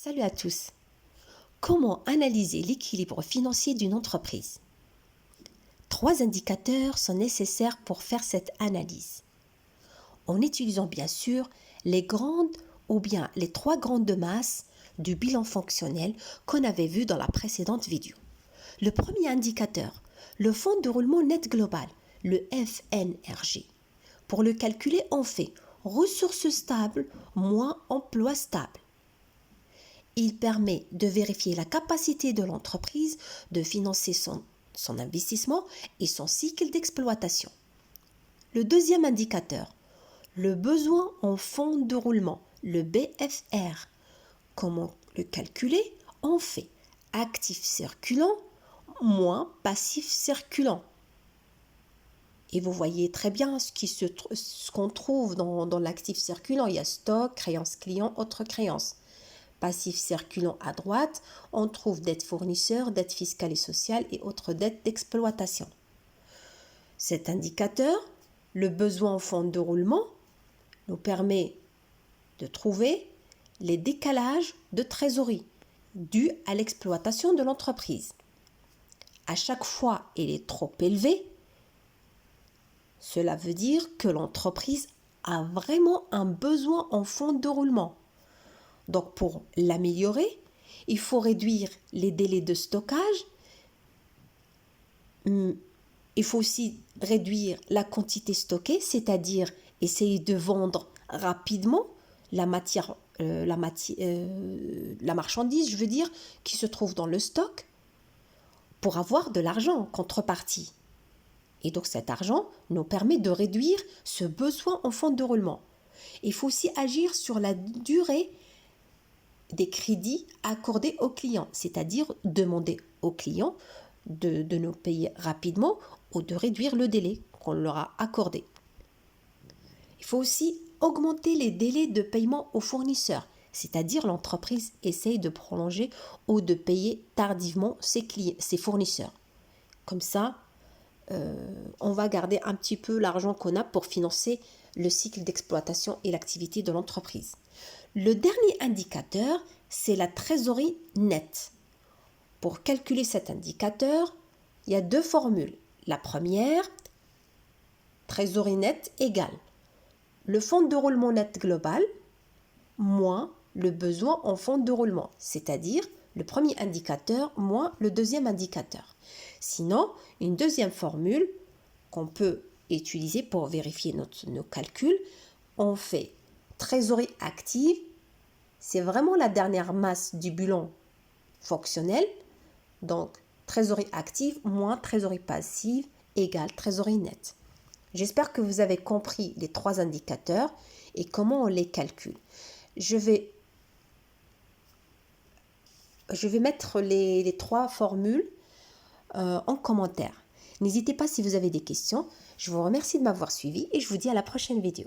Salut à tous. Comment analyser l'équilibre financier d'une entreprise? 3 indicateurs sont nécessaires pour faire cette analyse. En utilisant bien sûr les grandes ou bien les 3 grandes masses du bilan fonctionnel qu'on avait vu dans la précédente vidéo. Le premier indicateur, le fonds de roulement net global, le FNRG. Pour le calculer, on fait ressources stables moins emploi stable. Il permet de vérifier la capacité de l'entreprise de financer son investissement et son cycle d'exploitation. Le deuxième indicateur, le besoin en fonds de roulement, le BFR. Comment le calculer? On fait actif circulant moins passif circulant. Et vous voyez très bien ce qu'on trouve dans l'actif circulant. Il y a stock, créances clients, autres créances. Passif circulant à droite, on trouve dette fournisseur, dette fiscale et sociale et autres dettes d'exploitation. Cet indicateur, le besoin en fonds de roulement, nous permet de trouver les décalages de trésorerie dus à l'exploitation de l'entreprise. À chaque fois, il est trop élevé. Cela veut dire que l'entreprise a vraiment un besoin en fonds de roulement. Donc, pour l'améliorer, il faut réduire les délais de stockage. Il faut aussi réduire la quantité stockée, c'est-à-dire essayer de vendre rapidement la marchandise, je veux dire, qui se trouve dans le stock pour avoir de l'argent en contrepartie. Et donc, cet argent nous permet de réduire ce besoin en fonds de roulement. Il faut aussi agir sur la durée des crédits accordés aux clients, c'est-à-dire demander aux clients de nous payer rapidement ou de réduire le délai qu'on leur a accordé. Il faut aussi augmenter les délais de paiement aux fournisseurs, c'est-à-dire l'entreprise essaye de prolonger ou de payer tardivement ses fournisseurs. Comme ça, on va garder un petit peu l'argent qu'on a pour financer le cycle d'exploitation et l'activité de l'entreprise. Le dernier indicateur, c'est la trésorerie nette. Pour calculer cet indicateur, il y a 2 formules. La première, trésorerie nette égale le fonds de roulement net global moins le besoin en fonds de roulement, c'est-à-dire le premier indicateur moins le deuxième indicateur. Sinon, une deuxième formule qu'on peut utiliser pour vérifier nos calculs, on fait trésorerie active, c'est vraiment la dernière masse du bilan fonctionnel. Donc, trésorerie active moins trésorerie passive égale trésorerie nette. J'espère que vous avez compris les 3 indicateurs et comment on les calcule. Je vais mettre les 3 formules en commentaire. N'hésitez pas si vous avez des questions. Je vous remercie de m'avoir suivi et je vous dis à la prochaine vidéo.